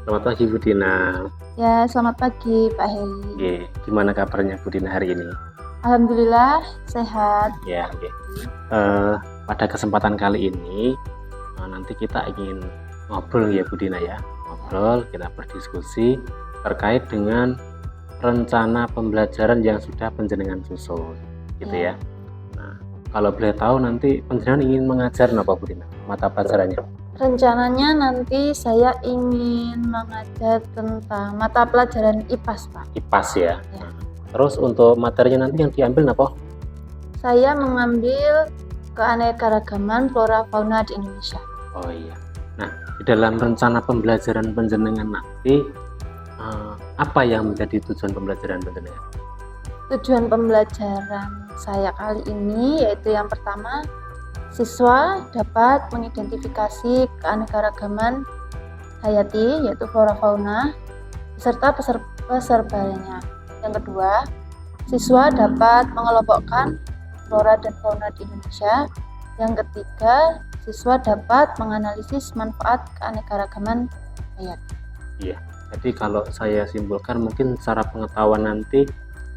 Selamat pagi Bu Dina. Ya, selamat pagi Pak Heri. Oke, gimana kabarnya Bu Dina hari ini? Alhamdulillah sehat. Ya, oke. Pada kesempatan kali ini nanti kita ingin ngobrol ya Bu Dina ya. Ngobrol, kita berdiskusi terkait dengan rencana pembelajaran yang sudah panjenengan susun, gitu ya. Nah, kalau boleh tahu nanti panjenengan ingin mengajar apa Bu Dina? Mata pelajarannya? Rencananya nanti saya ingin mengajar tentang mata pelajaran IPAS, Pak. IPAS ya. Ya. Terus untuk materinya nanti yang diambil apa? Saya mengambil keanekaragaman flora fauna di Indonesia. Oh iya. Nah, di dalam rencana pembelajaran panjenengan nanti apa yang menjadi tujuan pembelajaran panjenengan? Tujuan pembelajaran saya kali ini yaitu yang pertama, siswa dapat mengidentifikasi keanekaragaman hayati yaitu flora fauna beserta pesertanya. Yang kedua, siswa dapat mengelompokkan flora dan fauna di Indonesia. Yang ketiga, siswa dapat menganalisis manfaat keanekaragaman hayati. Iya. Jadi kalau saya simpulkan mungkin secara pengetahuan nanti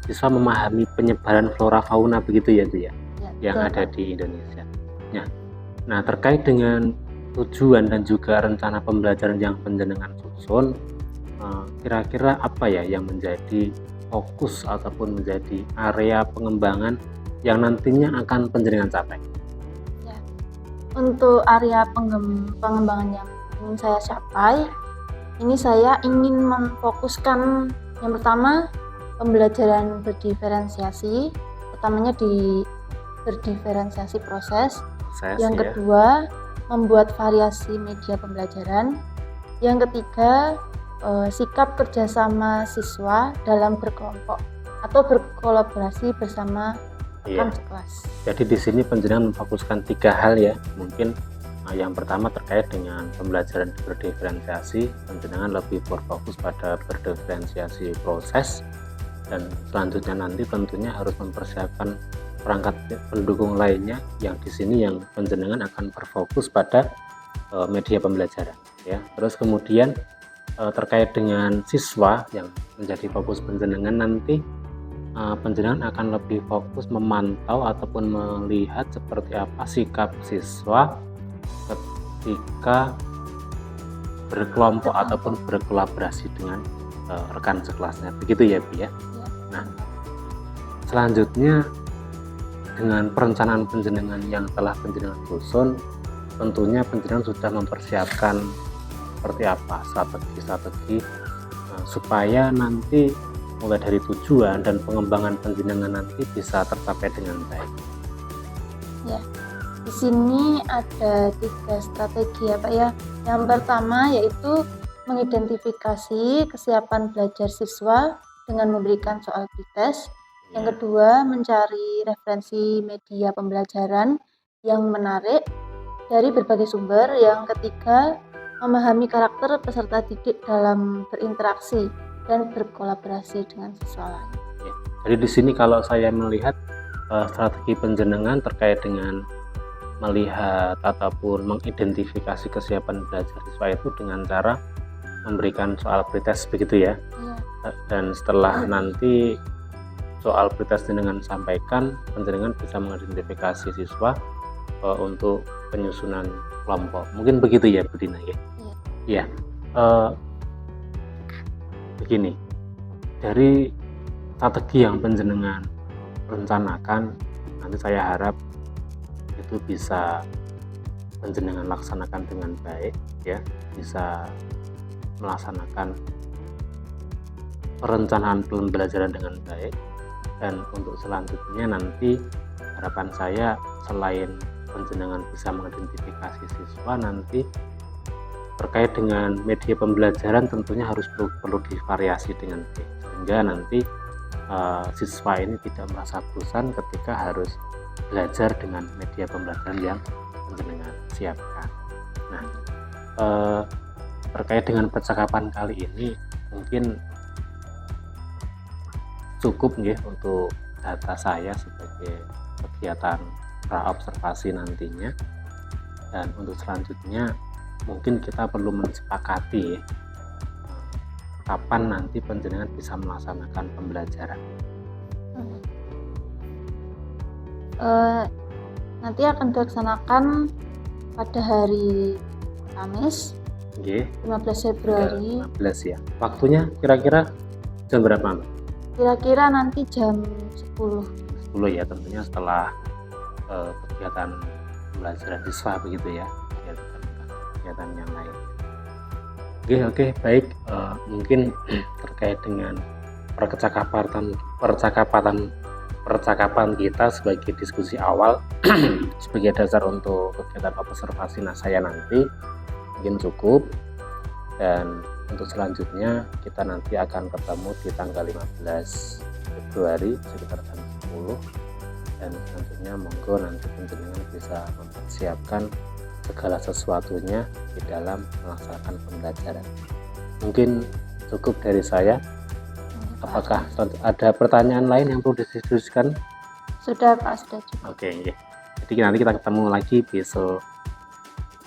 siswa memahami penyebaran flora fauna begitu ya Bu ya, yang ada di Indonesia. Nah, terkait dengan tujuan dan juga rencana pembelajaran yang panjenengan susun, kira-kira apa ya yang menjadi fokus ataupun menjadi area pengembangan yang nantinya akan panjenengan capai? Ya. Untuk area pengembangan yang ingin saya capai, ini saya ingin memfokuskan yang pertama pembelajaran berdiferensiasi, utamanya di berdiferensiasi proses. Yang kedua, membuat variasi media pembelajaran. Yang ketiga, sikap kerjasama siswa dalam berkelompok atau berkolaborasi bersama rekan sekelas. Jadi di sini panjenengan memfokuskan 3 hal ya. Mungkin yang pertama terkait dengan pembelajaran berdiferensiasi, panjenengan lebih berfokus pada berdiferensiasi proses, dan selanjutnya nanti tentunya harus mempersiapkan perangkat pendukung lainnya yang di sini yang panjenengan akan berfokus pada media pembelajaran ya. Terus kemudian terkait dengan siswa yang menjadi fokus panjenengan nanti panjenengan akan lebih fokus memantau ataupun melihat seperti apa sikap siswa ketika berkelompok ataupun berkolaborasi dengan rekan sekelasnya begitu ya Bu ya. Nah, selanjutnya dengan perencanaan panjenengan yang telah panjenengan susun, tentunya panjenengan sudah mempersiapkan seperti apa strategi supaya nanti mulai dari tujuan dan pengembangan panjenengan nanti bisa tercapai dengan baik. Ya, di sini ada 3 strategi ya Pak ya. Yang pertama yaitu mengidentifikasi kesiapan belajar siswa dengan memberikan soal pretest. Yang kedua, mencari referensi media pembelajaran yang menarik dari berbagai sumber. Yang ketiga, memahami karakter peserta didik dalam berinteraksi dan berkolaborasi dengan siswa lain. Ya, jadi di sini kalau saya melihat strategi panjenengan terkait dengan melihat ataupun mengidentifikasi kesiapan belajar siswa itu dengan cara memberikan soal pretest begitu ya. Dan setelah nanti soal pretest dengan sampaikan, panjenengan bisa mengidentifikasi siswa untuk penyusunan kelompok. Mungkin begitu ya Bu Dina ya. Iya. Begini, dari strategi yang panjenengan rencanakan, nanti saya harap itu bisa panjenengan laksanakan dengan baik ya, bisa melaksanakan perencanaan pembelajaran dengan baik. Dan untuk selanjutnya nanti harapan saya selain panjenengan bisa mengidentifikasi siswa, nanti terkait dengan media pembelajaran tentunya harus perlu divariasi dengan baik sehingga nanti siswa ini tidak merasa bosan ketika harus belajar dengan media pembelajaran yang panjenengan siapkan. Nah, terkait dengan percakapan kali ini mungkin cukup nggih untuk data saya sebagai kegiatan praobservasi nantinya. Dan untuk selanjutnya mungkin kita perlu mensepakati kapan nanti panjenengan bisa melaksanakan pembelajaran? Nanti akan dilaksanakan pada hari Kamis, Oke, 15 Februari. 15 ya. Waktunya kira-kira jam berapa, Mbak? Kira-kira nanti jam 10. 10 ya, tentunya setelah kegiatan pembelajaran siswa begitu ya, kegiatan yang lain. Oke, baik. Mungkin terkait dengan percakapan kita sebagai diskusi awal sebagai dasar untuk kegiatan observasi saya nanti mungkin cukup, dan untuk selanjutnya kita nanti akan ketemu di tanggal 15 Februari sekitar jam 10, dan selanjutnya monggo nanti panjenengan bisa mempersiapkan segala sesuatunya di dalam melaksanakan pembelajaran. Mungkin cukup dari saya. Apakah ada pertanyaan lain yang perlu didiskusikan? Sudah Pak, sudah cukup. Oke, ya. Jadi nanti kita ketemu lagi besok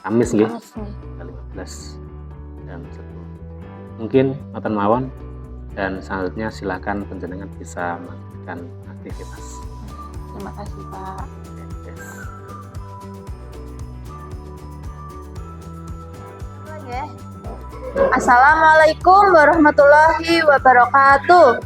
Kamis ya, tanggal 15 jam 10. Mungkin matur mawon, dan selanjutnya silakan panjenengan bisa melakukan aktivitas. Terima kasih Pak. Yes. Assalamualaikum warahmatullahi wabarakatuh.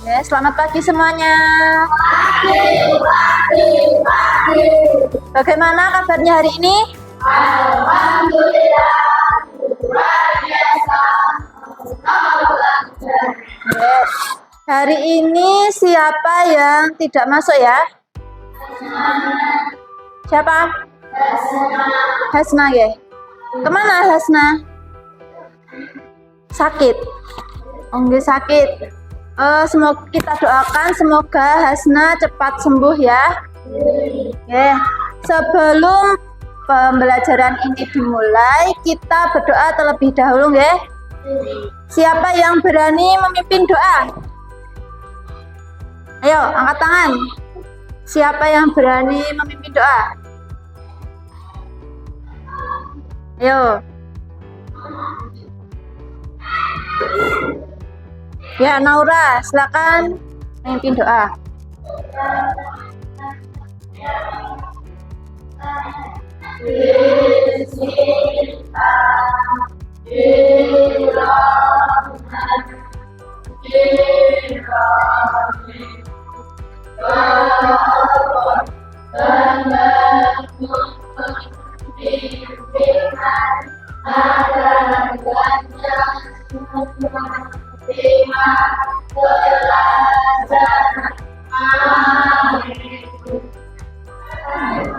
Ya, selamat pagi semuanya. Bagaimana kabarnya hari ini? Yes. Hari ini siapa yang tidak masuk ya? Siapa? Hasna ya. Kemana Hasna? Sakit. Enggak sakit. Semoga kita doakan semoga Hasna cepat sembuh ya. Sebelum pembelajaran ini dimulai, kita berdoa terlebih dahulu ya. Siapa yang berani memimpin doa? Ayo, angkat tangan. Siapa yang berani memimpin doa? Ayo. Ya, Naura, silakan memimpin doa.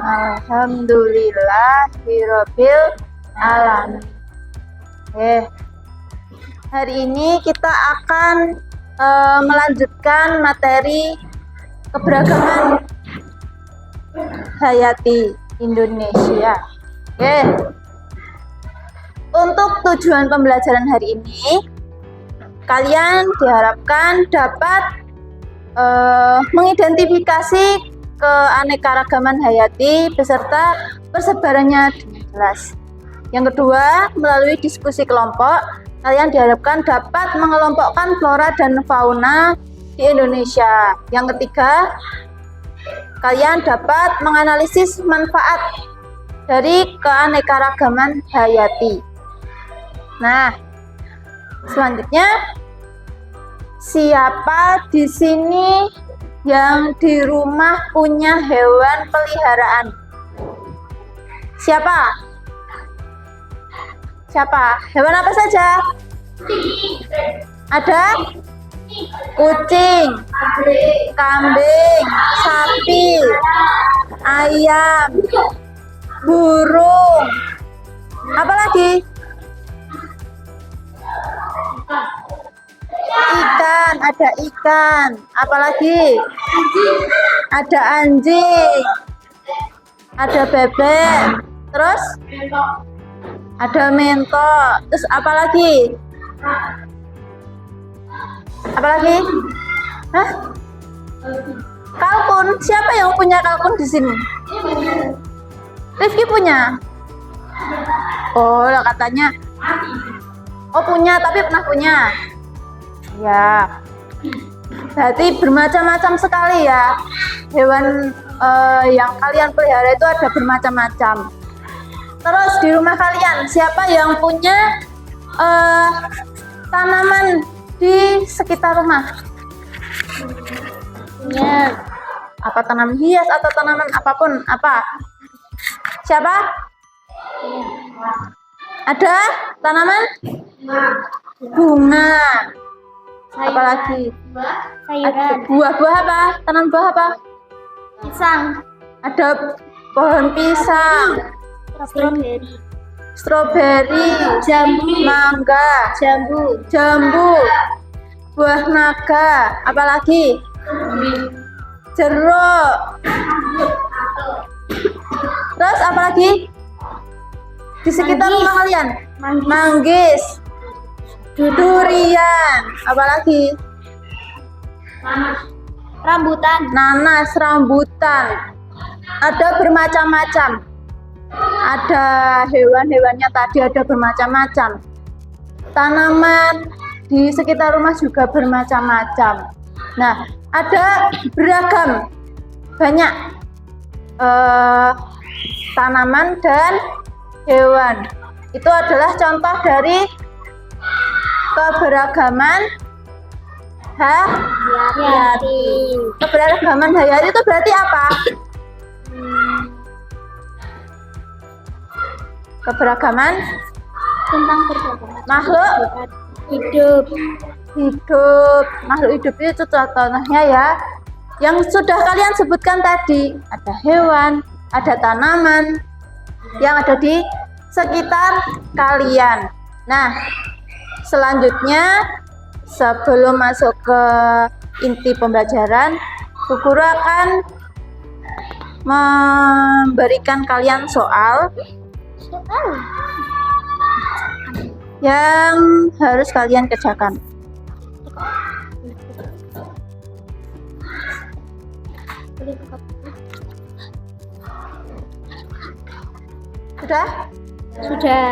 Alhamdulillahirabbil alamin. Hari ini kita akan melanjutkan materi keberagaman hayati Indonesia. Untuk tujuan pembelajaran hari ini, kalian diharapkan dapat mengidentifikasi keanekaragaman hayati beserta persebarannya dengan jelas. Yang kedua, melalui diskusi kelompok, kalian diharapkan dapat mengelompokkan flora dan fauna di Indonesia. Yang ketiga, kalian dapat menganalisis manfaat dari keanekaragaman hayati. Nah, selanjutnya, siapa di sini yang di rumah punya hewan peliharaan? Siapa? Hewan apa saja? Ada kucing, kambing, sapi, ayam, burung. Apa lagi? Ikan, ada ikan. Apalagi? Ada anjing, ada bebek, terus ada mentok. Terus apalagi? Hah? Kalkun? Siapa yang punya kalkun di sini? Rifki punya? Oh, katanya. Oh, punya, tapi pernah punya. Ya. Berarti bermacam-macam sekali ya. Hewan yang kalian pelihara itu ada bermacam-macam. Terus di rumah kalian, siapa yang punya tanaman di sekitar rumah? Ya, apa tanaman hias atau tanaman apapun, apa? Siapa? Ada tanaman bunga. Apalagi? Sayuran. Buah-buah apa? Tanaman buah apa? Pisang. Ada pohon pisang, stroberi, Jambu. mangga, jambu, buah naga, apalagi? Jeruk. Terus apalagi? Di sekitar rumah kalian? Manggis, durian, apalagi? Rambutan. Nanas, rambutan. Ada bermacam-macam. Ada hewan-hewannya tadi ada bermacam-macam. Tanaman di sekitar rumah juga bermacam-macam. Nah, ada beragam banyak tanaman dan hewan. Itu adalah contoh dari keberagaman hayati. Keberagaman hayati itu berarti apa? Keberagaman Tentang beragam makhluk hidup. Makhluk hidup itu contohnya ya yang sudah kalian sebutkan tadi. Ada hewan, ada tanaman yang ada di sekitar kalian. Nah, selanjutnya sebelum masuk ke inti pembelajaran, Bu Guru akan memberikan kalian soal yang harus kalian kerjakan. Sudah? Sudah.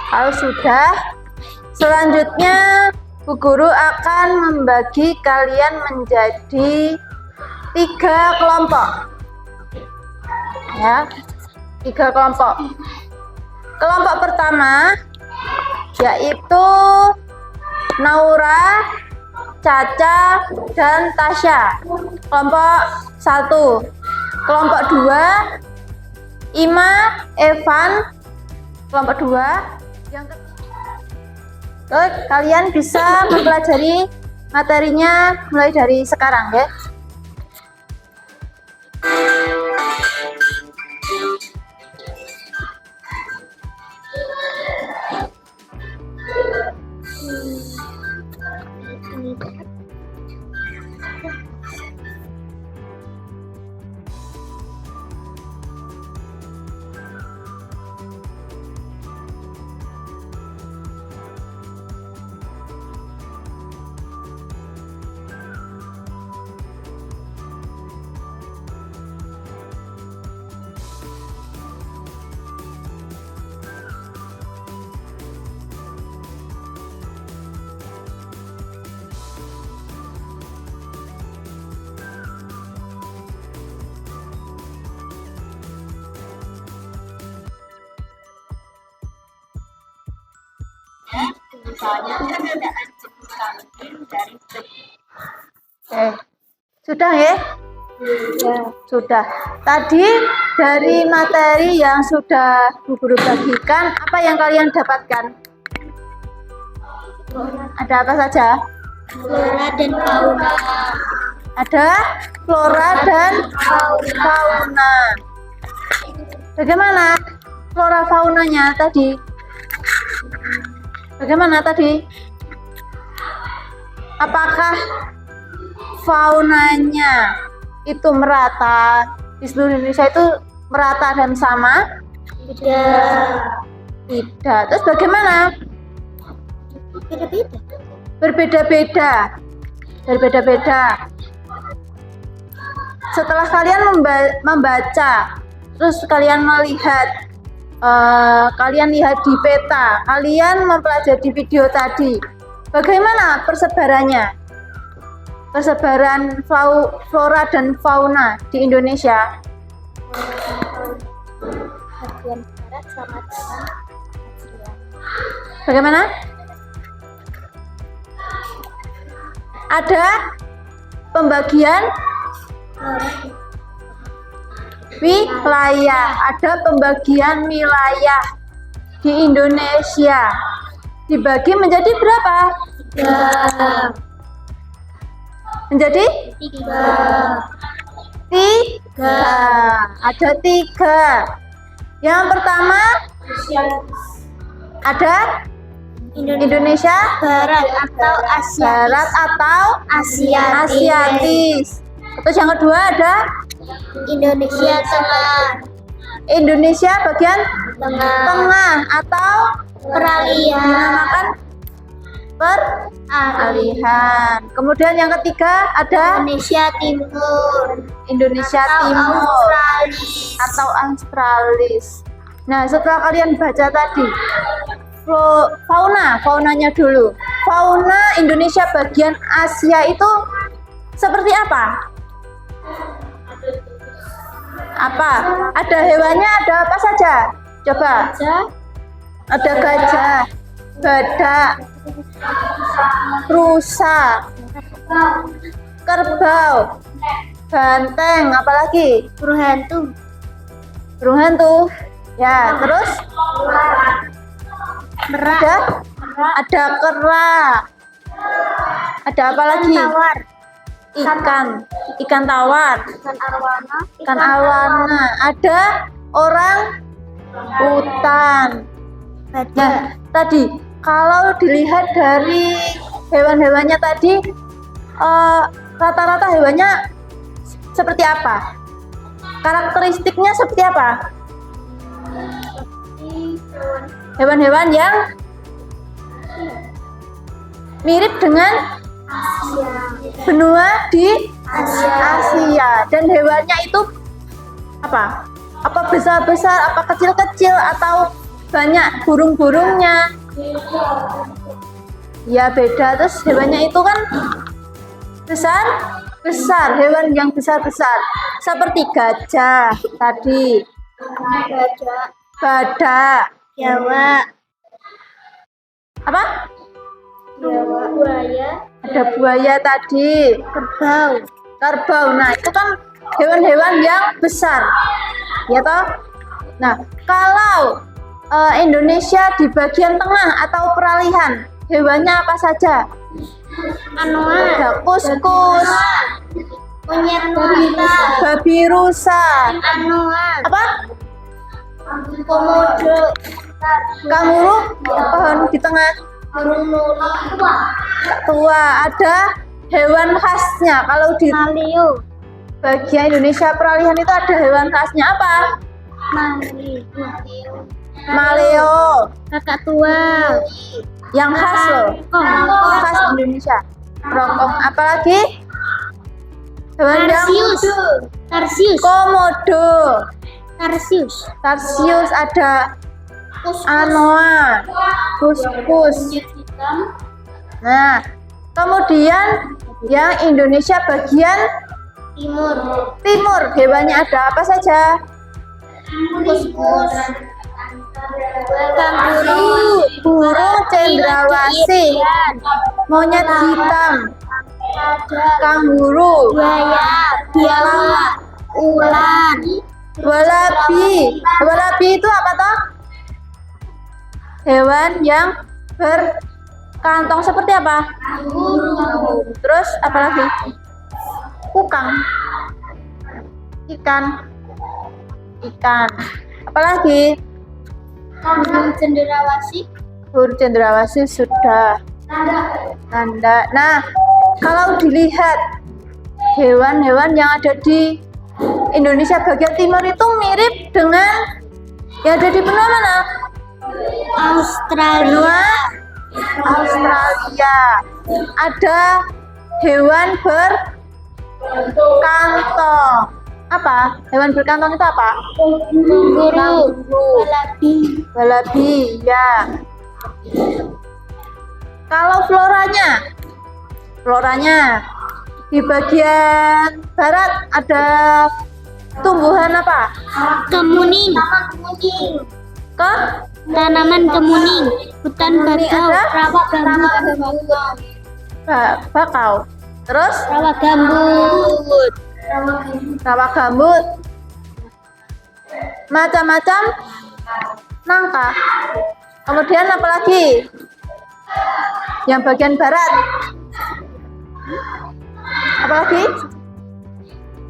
Kalau sudah, selanjutnya Bu Guru akan membagi kalian menjadi 3 kelompok. Ya, 3 kelompok. Kelompok pertama yaitu Naura, Caca, dan Tasya. Kelompok 1. Kelompok 2 Ima, Evan. Kelompok 2 yang Terus kalian bisa mempelajari materinya mulai dari sekarang ya. Sudah ya? Sudah. Tadi dari materi yang sudah Bu Guru bagikan, apa yang kalian dapatkan? Ada apa saja? Flora dan fauna. Ada flora dan fauna. Bagaimana flora faunanya tadi? Bagaimana tadi? Apakah faunanya itu merata di seluruh Indonesia, itu merata dan sama? Tidak. Tidak. Terus bagaimana Beda-beda. Berbeda-beda. Setelah kalian membaca, terus kalian melihat, kalian lihat di peta, kalian mempelajari video tadi, bagaimana persebarannya? Persebaran flora dan fauna di Indonesia. Bagian barat sama dengan Asia. Bagaimana? Ada pembagian wilayah, ada pembagian wilayah di Indonesia. Dibagi menjadi berapa? 3. Menjadi 3. Ada 3. Yang pertama ada Indonesia Barat atau Asia. Barat atau Asiatis. Terus yang kedua ada Indonesia Tengah. Indonesia bagian Tengah. tengah atau Peralihan. dinamakan peralihan. Kemudian yang ketiga ada Indonesia Timur. Indonesia Atau Timur Australis. atau Australis. Nah, setelah kalian baca tadi faunanya dulu. Fauna Indonesia bagian Asia itu seperti apa? Apa? Ada hewannya, ada apa saja? Coba. Ada gajah, badak, rusa, kerbau, banteng, apalagi? Burung hantu. Burung hantu. Ya, terus Merak. ada kera. Ada apa lagi? Tawar. Ikan tawar, Ikan arwana. ikan awana. Ada orang hutan. Nah, tadi kalau dilihat dari hewan-hewannya tadi, rata-rata hewannya seperti apa? Karakteristiknya seperti apa? Hewan-hewan yang mirip dengan benua di Asia. Dan hewannya itu apa? Apa besar-besar, apa kecil-kecil, atau banyak burung-burungnya? Ya beda. Terus hewannya itu kan besar, hewan yang besar-besar seperti gajah tadi, badak, Jawa. apa? Buaya. Ada buaya tadi, kerbau. Nah, itu kan hewan-hewan yang besar, ya toh? Nah, kalau Indonesia di bagian tengah atau peralihan, hewannya apa saja? Ada kuskus, Monyet wanita. babi rusa, Anuan. apa? Komodo. Kanguru, pohon di tengah. Burung nuli. Tua. Ada hewan khasnya. Kalau di Maleo. bagian Indonesia peralihan itu ada hewan khasnya apa? Maleo. Kakak tua. Yang khas loh. Khas Indonesia. Rokok. Apalagi? Hewan yang Tarsius. komodo. Tarsius, ada anoa, kuskus. Nah, kemudian yang Indonesia bagian timur, hewannya ada apa saja? Kuskus. Kanguru. Burung cendrawasih, monyet hitam, kanguru, Buaya. Biawak. Ular. walabi itu apa toh? Hewan yang berkantong seperti apa? Terus apa lagi? Kukang, ikan. Apa lagi? Burung cendrawasih. Burung cendrawasih sudah. Tanda. Nah, kalau dilihat hewan-hewan yang ada di Indonesia bagian timur itu mirip dengan yang ada di benua mana? Australia. Benua Australia. Iya. Ada hewan berkantong. Apa? Hewan berkantong itu apa? Kanguru. Walabi. Walabi, ya. Kalau floranya di bagian barat ada tumbuhan apa? Kemuning. Ke Tanaman kemuning. Hutan Kemuning bakau. ada? Rawa gambut. bakau. Terus Rawa gambut. rawa gambut. Macam-macam nangka. Kemudian apa lagi? Yang bagian barat. Apa lagi?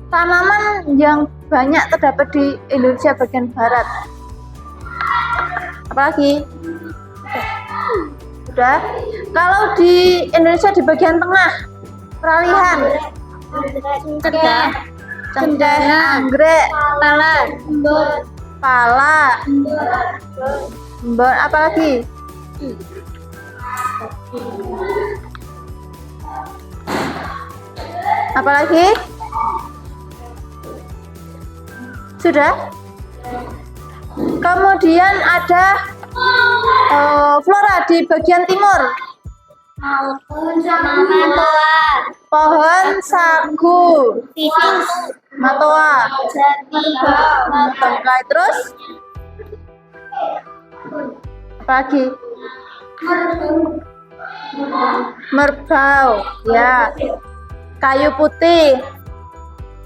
Tanaman yang banyak terdapat di Indonesia bagian barat. Apa lagi? Sudah. Kalau di Indonesia di bagian tengah, peralihan, cengkeh, anggrek, pala, embon, apa lagi? Apa lagi? Sudah? Kemudian ada flora di bagian timur. Pohon sagu, matoa, tangkai, terus apa lagi? Merbau, ya. Kayu putih.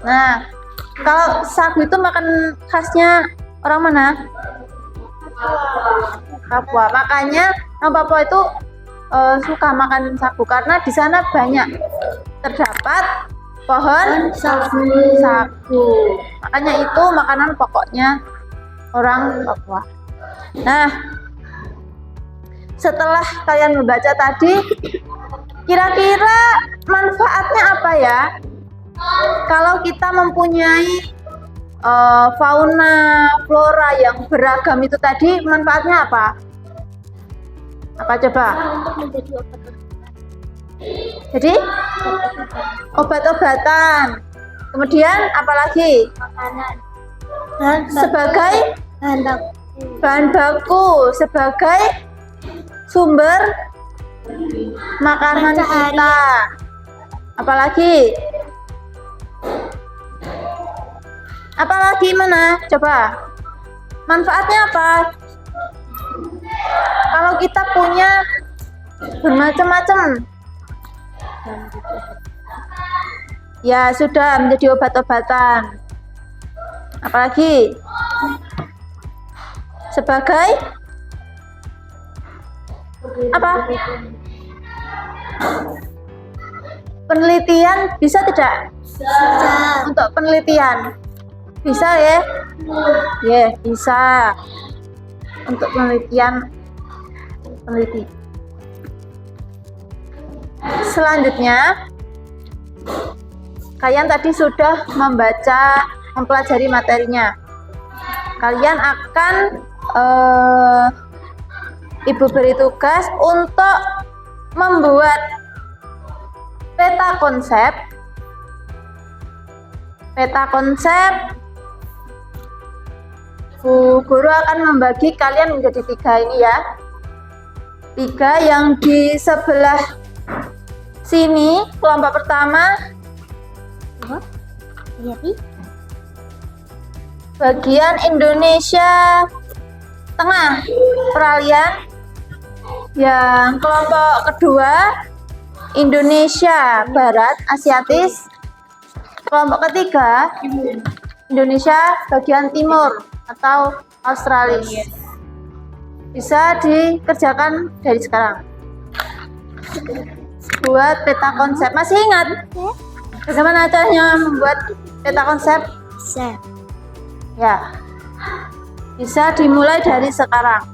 Nah, kalau sagu itu makan khasnya orang mana? Papua. Makanya orang Papua itu suka makan sagu karena di sana banyak terdapat pohon sagu. Makanya itu makanan pokoknya orang Papua. Nah, setelah kalian membaca tadi, kira-kira manfaatnya apa ya? Kalau kita mempunyai fauna, flora yang beragam itu tadi, manfaatnya apa? Apa coba? Jadi obat-obatan. Kemudian apa lagi? Sebagai bahan baku, sebagai sumber makanan kita. Apalagi? Apalagi mana? Coba. Manfaatnya apa? Kalau kita punya bermacam-macam, ya sudah menjadi obat-obatan. Apalagi? Sebagai apa? Penelitian bisa tidak? Bisa. Untuk penelitian bisa ya? Ya, bisa. Untuk penelitian peneliti. Selanjutnya, kalian tadi sudah membaca, mempelajari materinya. Kalian akan Ibu beri tugas untuk membuat peta konsep. Peta konsep, Bu Guru akan membagi kalian menjadi 3 ini ya. 3 yang di sebelah sini, kelompok pertama. Bagian Indonesia Tengah, peralihan. Yang kelompok kedua, Indonesia Barat, Asiatis. Kelompok ketiga, Indonesia bagian timur atau Australis. Bisa dikerjakan dari sekarang. Buat peta konsep. Masih ingat? Bagaimana caranya membuat peta konsep? Bisa. Ya. Bisa dimulai dari sekarang.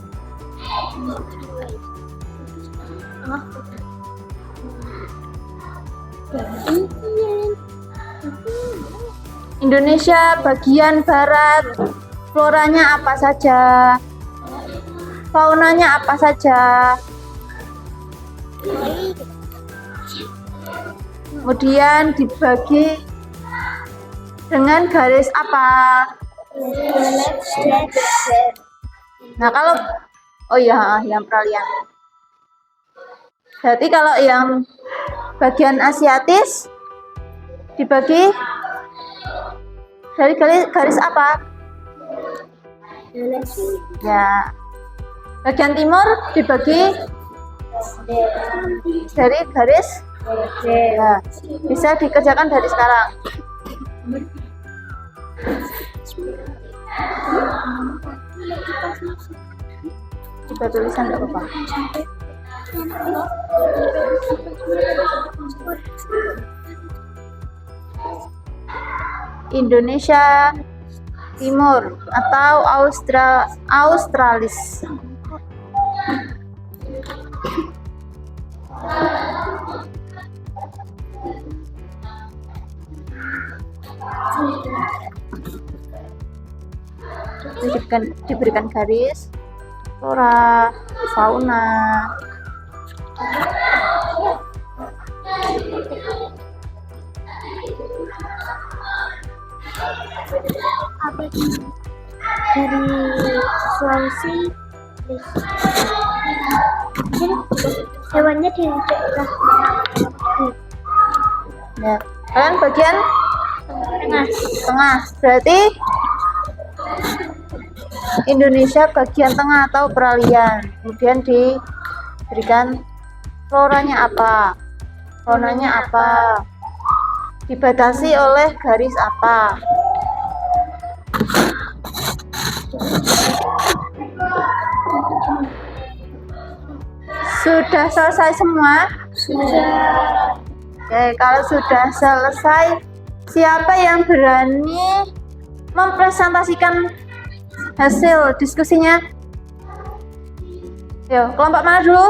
Indonesia bagian barat, floranya apa saja, faunanya apa saja, Kemudian dibagi dengan garis apa? Nah, kalau yang peralihan. Berarti kalau yang bagian Asiatis dibagi dari garis apa? Ya. Bagian timur dibagi dari garis. Ya. Bisa dikerjakan dari sekarang. Coba tulisan nggak apa-apa. Indonesia Timur atau Australis. Diberikan garis flora, fauna. Dari Sulawesi, hewannya di daerah Ya, kalian bagian tengah. Berarti Indonesia bagian tengah atau peralihan. Kemudian diberikan floranya apa, faunanya apa, dibatasi oleh garis apa. Sudah selesai semua? Oke, kalau sudah selesai, siapa yang berani mempresentasikan hasil diskusinya? Yo, kelompok mana dulu?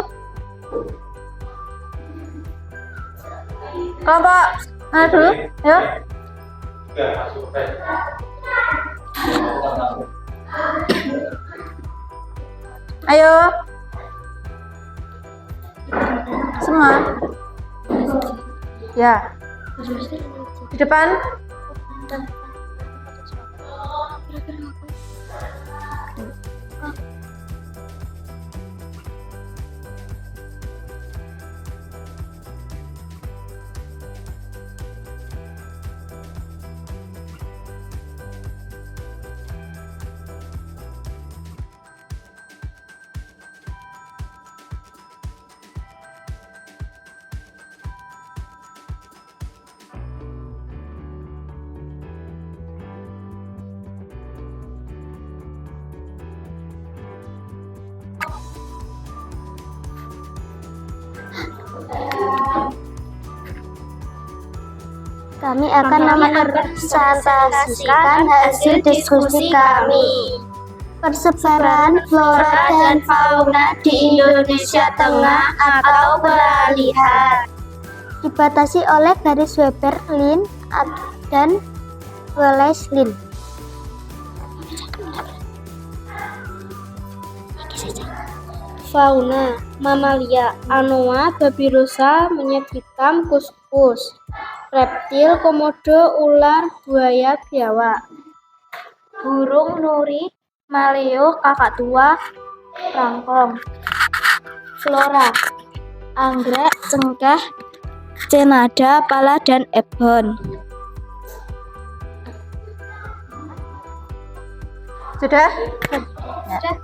Kelompok mana dulu? Yo. Ayo. Semua. Ya. Di depan. Kami akan mempresentasikan hasil diskusi kami. Persebaran flora dan fauna di Indonesia Tengah atau peralihan dibatasi oleh garis Weber, Lin, dan Wallace Lin. Fauna, mamalia, anoa, babirusa, monyet hitam, kuskus, reptil, komodo, ular, buaya, biawak, burung, nuri, maleo, kakak tua, rangkong. Flora, anggrek, cengkeh, cenada, pala, dan ebon. Sudah? Sudah.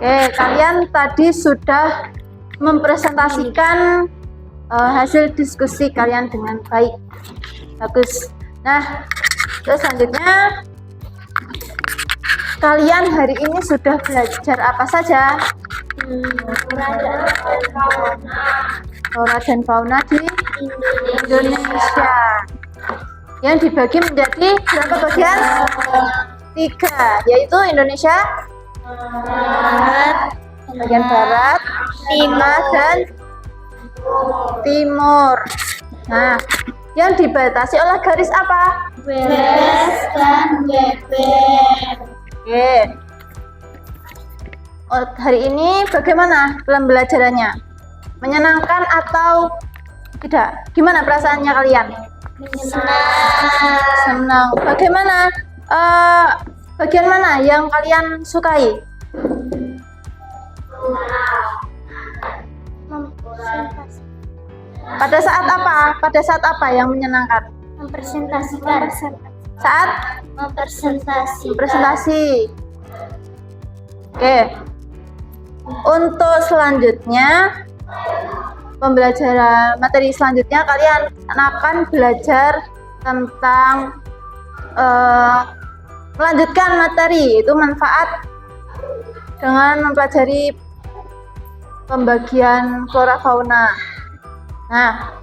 Oke, kalian tadi sudah mempresentasikan hasil diskusi kalian dengan baik. Bagus. Nah, terus selanjutnya kalian hari ini sudah belajar apa saja? Flora dan fauna di Indonesia. Yang dibagi menjadi berapa bagian? 3, yaitu Indonesia bagian barat, tengah, dan timur. Nah, yang dibatasi oleh garis apa? Beres dan beber. Oke. Oh, hari ini bagaimana pembelajarannya? Menyenangkan atau tidak? Gimana perasaannya kalian? Senang. Bagaimana? Bagian mana yang kalian sukai? Mempresentasikan. Pada saat apa? Pada saat apa yang menyenangkan? Mempresentasikan. Saat Mempresentasikan. presentasi. Oke. Untuk selanjutnya, pembelajaran materi selanjutnya kalian akan belajar tentang melanjutkan materi, itu manfaat dengan mempelajari pembagian flora fauna. Nah,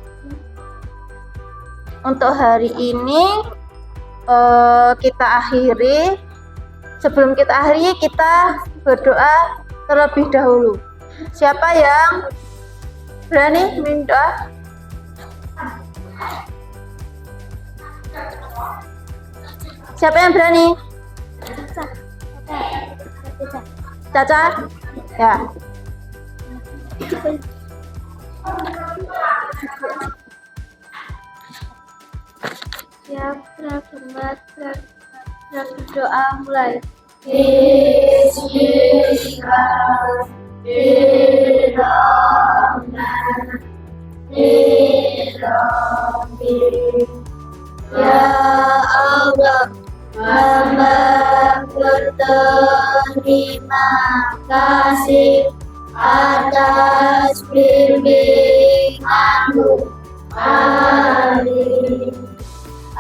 untuk hari ini kita akhiri. Sebelum kita akhiri, kita berdoa terlebih dahulu. Siapa yang berani berdoa? Siapa yang berani? Caca? Ya. Siap, berdoa mulai. Ya Allah, hamba berterima kasih atas bimbinganmu. Amin.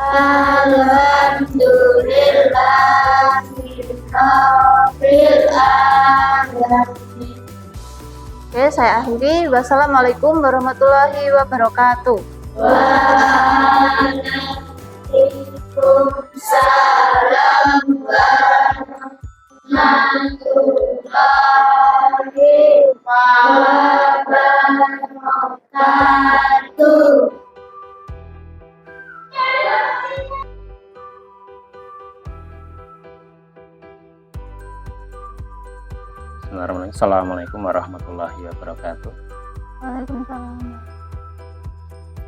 Alhamdulillahirabbil alamin. Oke, saya akhiri. Wassalamualaikum warahmatullahi wabarakatuh. Waalaikumsalam warahmatullahi wabarakatuh. Bismillahirrahmanirrahim. Assalamualaikum warahmatullahi wabarakatuh. Waalaikumsalam.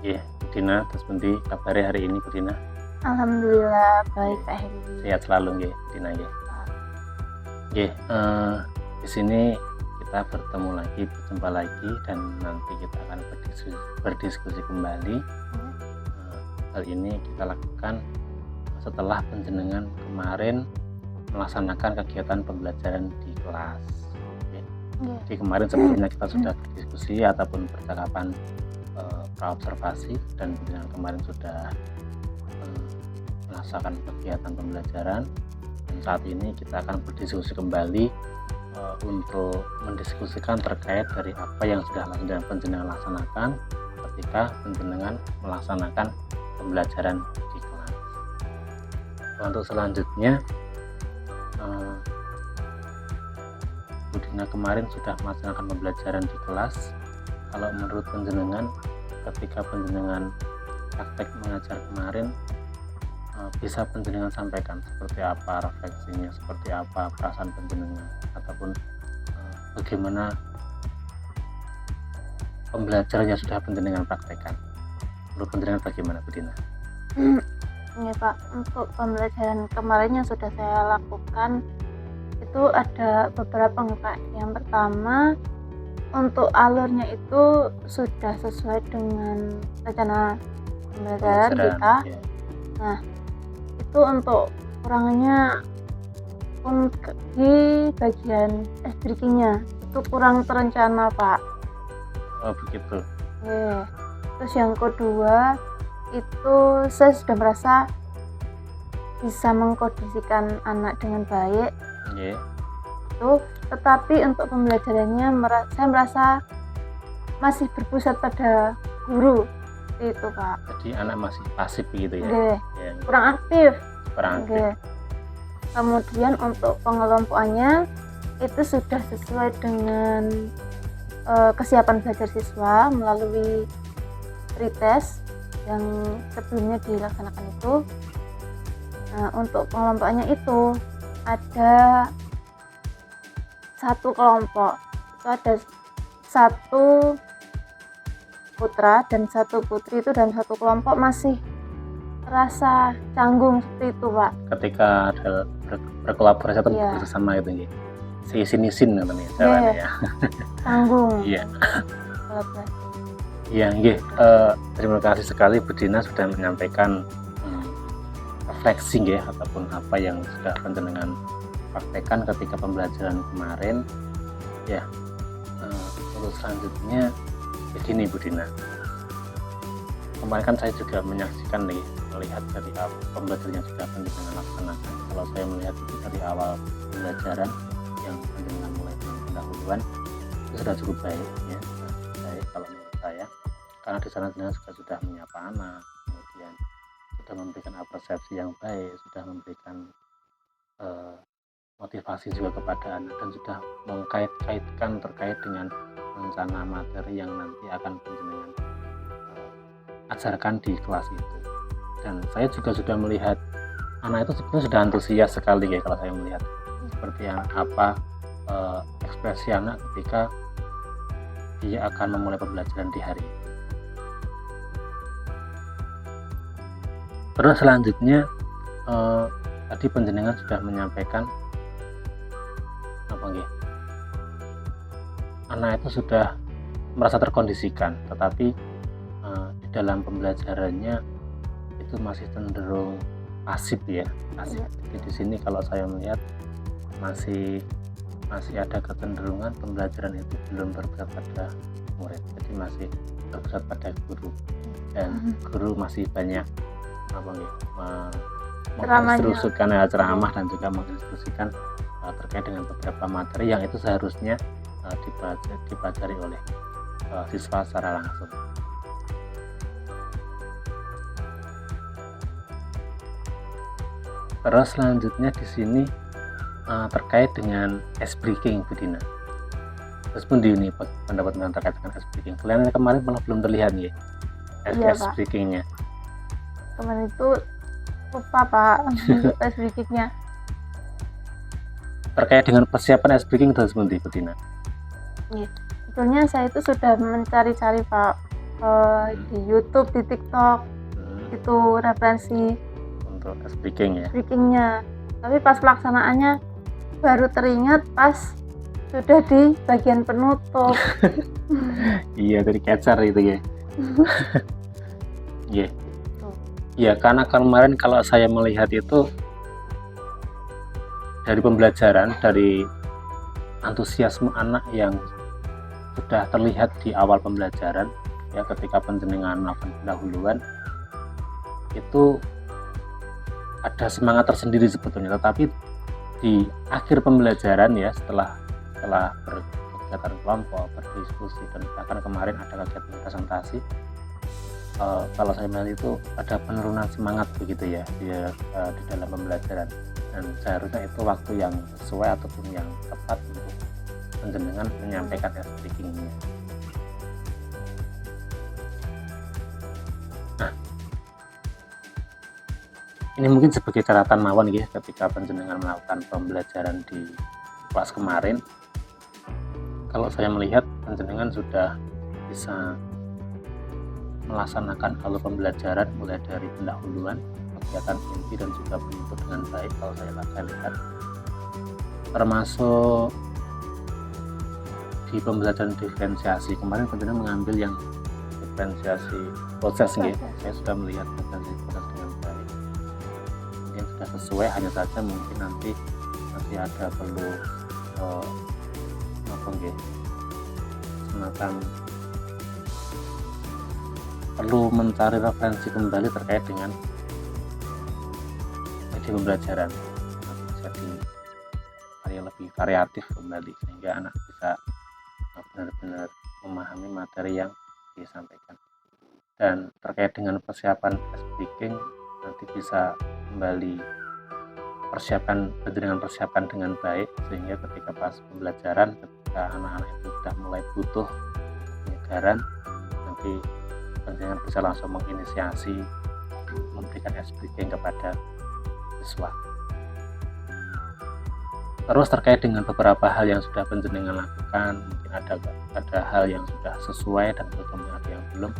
Ya, Dina, terus nanti kabarnya hari ini, Bu Dina? Alhamdulillah baik Pak Heri. Sehat selalu, ya, Dina, ya. Ya, di sini kita bertemu lagi, berjumpa lagi, dan nanti kita akan berdiskusi kembali. Hal ini kita lakukan setelah penjenengan kemarin melaksanakan kegiatan pembelajaran di kelas. Jadi kemarin sebelumnya kita sudah berdiskusi ataupun percakapan praobservasi, dan penjenengan kemarin sudah melaksanakan kegiatan pembelajaran, dan saat ini kita akan berdiskusi kembali untuk mendiskusikan terkait dari apa yang sudah penjenengan laksanakan ketika penjenengan melaksanakan pembelajaran di kelas. Untuk selanjutnya, Bu Dina kemarin sudah melaksanakan pembelajaran di kelas. Kalau menurut penjenengan, ketika penjenengan praktek mengajar kemarin, bisa penjenengan sampaikan seperti apa refleksinya, seperti apa perasaan penjenengan, ataupun bagaimana pembelajaran yang sudah penjenengan praktekkan. Menurut penjenengan bagaimana, Bu Dina? Ya Pak, untuk pembelajaran kemarin yang sudah saya lakukan itu ada beberapa nih Pak. Yang pertama, untuk alurnya itu sudah sesuai dengan rencana pembelajaran kita. Ya. Nah, itu untuk kurangnya pun di bagian breakingnya itu kurang terencana Pak. Oh begitu. Oke. Terus yang kedua, itu saya sudah merasa bisa mengkondisikan anak dengan baik. Yeah. Itu, tetapi untuk pembelajarannya saya merasa masih berpusat pada guru itu Pak. Jadi anak masih pasif begitu ya? Oke. Ya, Kurang aktif. kurang aktif. Oke. Kemudian untuk pengelompokannya itu sudah sesuai dengan kesiapan belajar siswa melalui pretest yang sebelumnya dilaksanakan itu. Nah, untuk kelompoknya itu ada satu kelompok itu ada satu putra dan satu putri, itu dalam satu kelompok masih terasa canggung seperti itu, Pak. Ketika berkolaborasi atau Iya. bersama itu si isin namanya Iya. ya. Canggung. Iya. Kolaborasi. Iya, terima kasih sekali Bu Dina sudah menyampaikan refleksi ataupun apa yang sudah panjenengan praktekkan ketika pembelajaran kemarin. Ya, untuk selanjutnya begini Bu Dina. Kemarin kan saya juga menyaksikan melihat dari pembelajaran yang sudah panjenengan laksanakan. Kalau saya melihat itu dari awal pembelajaran yang panjenengan mulai dengan pendahuluan itu sudah cukup baik ya, baik kalau menurut saya, karena di sana juga sudah menyapa anak, kemudian sudah memberikan apresiasi yang baik, sudah memberikan motivasi juga kepada anak, dan sudah mengkait-kaitkan terkait dengan rencana materi yang nanti akan panjenengan ajarkan di kelas itu. Dan saya juga sudah melihat anak itu sebenarnya sudah antusias sekali ya, kalau saya melihat seperti yang ekspresi anak ketika dia akan memulai pembelajaran di hari itu. Terus selanjutnya tadi panjenengan sudah menyampaikan anak itu sudah merasa terkondisikan, tetapi di dalam pembelajarannya itu masih cenderung pasif ya, pasif. Jadi di sini kalau saya melihat masih ada kecenderungan pembelajaran itu belum berpusat pada murid, jadi masih berpusat pada guru, dan guru masih banyak menginstruksikan ceramah dan juga menginstruksikan terkait dengan beberapa materi yang itu seharusnya dipelajari oleh siswa secara langsung. Terus selanjutnya di sini terkait dengan ice breaking, Bu Dina. Terus pun di ini pendapat terkait dengan ice breaking. Kalian kemarin malah belum terlihat ya ice breakingnya. Kemarin itu lupa Pak untuk ice breakingnya. Terkait dengan persiapan ice breaking itu seperti Bu Dina. Iya, sebetulnya saya itu sudah mencari-cari Pak di YouTube, di TikTok, itu referensi untuk ice breaking ya. Breakingnya. Tapi pas pelaksanaannya baru teringat pas sudah di bagian penutup. Iya, dari catcher itu ya. Iya. Ya, karena kemarin kalau saya melihat itu dari pembelajaran, dari antusiasme anak yang sudah terlihat di awal pembelajaran ya, ketika panjenengan melakukan pendahuluan itu ada semangat tersendiri sebetulnya, tetapi di akhir pembelajaran ya, setelah berkegiatan kelompok, berdiskusi, dan bahkan kemarin ada kegiatan presentasi, kalau saya melihat itu ada penurunan semangat begitu ya di dalam pembelajaran, dan seharusnya itu waktu yang sesuai ataupun yang tepat untuk panjenengan menyampaikan speakingnya. Nah, ini mungkin sebagai catatan mawon ya, ketika panjenengan melakukan pembelajaran di kelas kemarin, kalau saya melihat panjenengan sudah bisa melaksanakan alur pembelajaran mulai dari pendahuluan, kegiatan inti, dan juga penutup dengan baik kalau saya lihat, termasuk di pembelajaran diferensiasi kemarin panjenengan mengambil yang diferensiasi proses ya. Saya sudah melihat diferensiasi proses dengan baik, mungkin sudah sesuai, hanya saja mungkin nanti masih ada perlu semacam perlu mencari referensi kembali terkait dengan media pembelajaran, nanti bisa lebih variatif kembali sehingga anak bisa benar-benar memahami materi yang disampaikan. Dan terkait dengan persiapan speaking, nanti bisa kembali persiapkan dengan baik, sehingga ketika pas pembelajaran, ketika anak-anak itu sudah mulai butuh penyegaran, nanti panjenengan bisa langsung menginisiasi, memberikan ice breaking kepada siswa. Terus terkait dengan beberapa hal yang sudah panjenengan lakukan, mungkin ada hal yang sudah sesuai dan ada yang belum.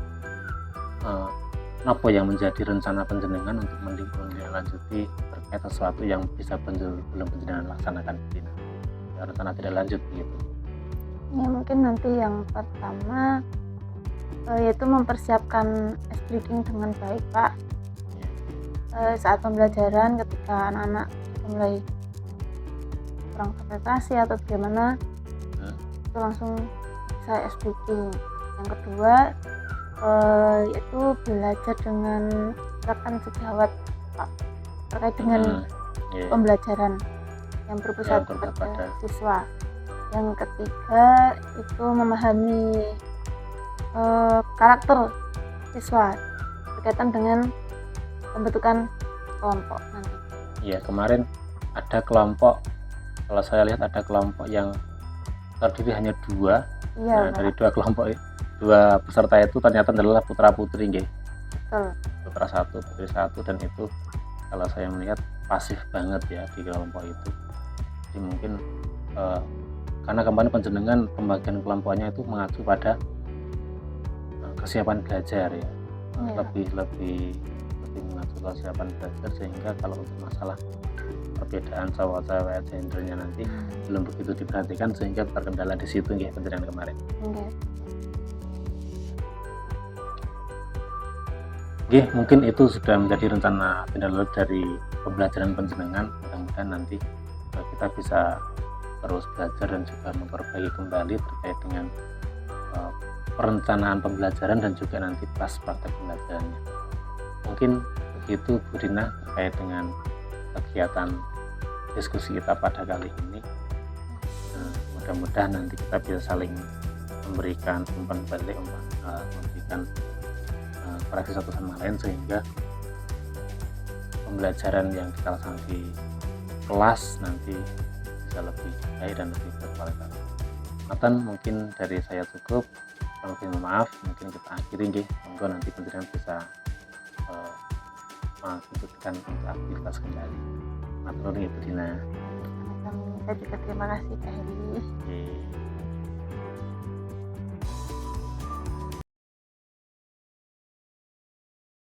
Apa yang menjadi rencana panjenengan untuk menindaklanjuti terkait sesuatu yang belum panjenengan laksanakan begini? Ya, rencana tidak lanjut begitu. Ya, mungkin nanti yang pertama yaitu mempersiapkan ice breaking dengan baik, Pak. Saat pembelajaran ketika anak-anak mulai kurang konsentrasi atau bagaimana, itu langsung saya ice breaking. Yang kedua yaitu belajar dengan rekan sejawat, Pak, terkait dengan pembelajaran yang berpusat pada siswa. Yang ketiga itu memahami karakter siswa berkaitan dengan pembentukan kelompok nanti. Iya, kemarin ada kelompok, kalau saya lihat ada kelompok yang terdiri hanya 2. Iya, nah, dari 2 kelompok, 2 peserta itu ternyata adalah putra putri, nggih. Betul. Putra 1, putri 1, dan itu kalau saya melihat pasif banget ya di kelompok itu. Jadi mungkin karena kemarin panjenengan pembagian kelompoknya itu mengacu pada kesiapan belajar ya, lebih mengacu kesiapan belajar, sehingga kalau untuk masalah perbedaan cowok-cewek gendernya nanti belum begitu diperhatikan, sehingga terkendala di situ nggih panjenengan kemarin. Nggih, mungkin itu sudah menjadi rencana tindak lanjut dari pembelajaran panjenengan. Mudah-mudahan nanti kita bisa terus belajar dan juga memperbaiki kembali terkait dengan perencanaan pembelajaran dan juga nanti pas praktek pembelajarannya. Mungkin begitu Bu Dina terkait dengan kegiatan diskusi kita pada kali ini. Mudah-mudahan nanti kita bisa saling memberikan umpan balik, memberikan koreksi satu sama lain, sehingga pembelajaran yang kita lakukan di kelas nanti bisa lebih baik dan lebih berkualitas. Mungkin dari saya cukup. Mungkin maaf, mungkin kita akhiri nggih. Monggo nanti panjenengan bisa melanjutkan untuk aktivitas kembali. Matur nuwun Ibu Dina. Saya juga terima kasih Pak Heri.